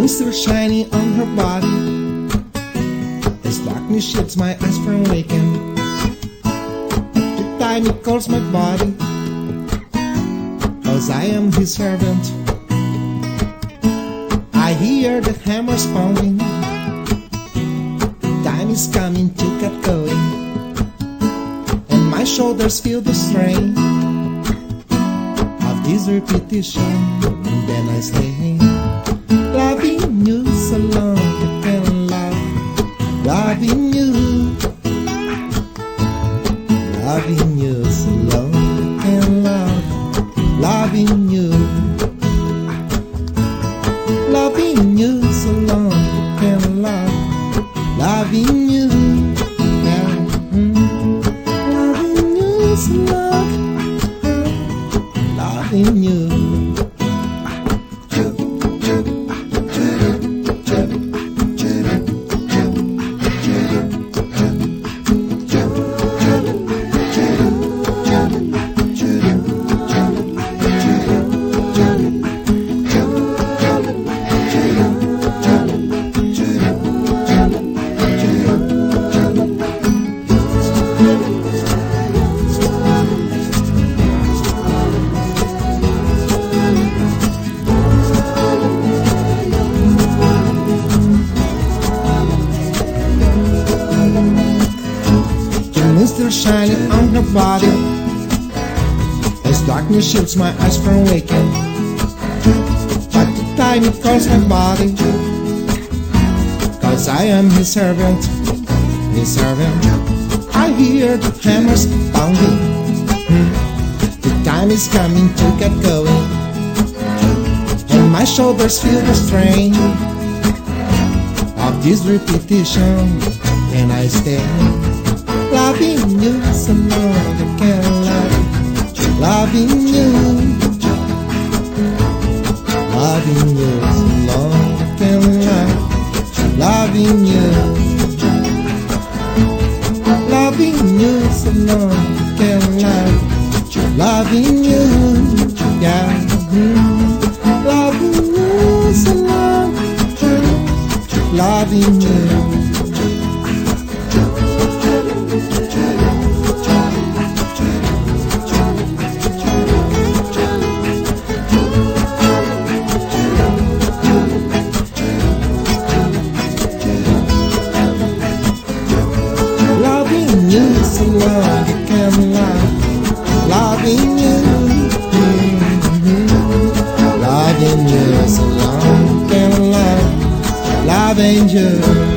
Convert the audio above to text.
still shining on her body, as darkness shields my eyes from waking. Every time he calls my body, 'cause I am his servant. I hear the hammers pounding, time is coming to get going, and my shoulders feel the strain of this repetition. And then I say, loving you so long you can love, loving you so long you can love, loving you so long you can love, loving you, yeah. Loving you so long, loving you. Still shining on her body, as darkness shields my eyes from waking. But the time it calls my body, 'cause I am his servant, his servant. I hear the hammers pounding, the time is coming to get going, and my shoulders feel the strain of this repetition. And I stay loving you so long I can't love, loving you so long I can't love, loving you so long I can't love, loving you, yeah. Loving you so long, loving you. So long you can love, loving you, loving you so long you can love, loving you.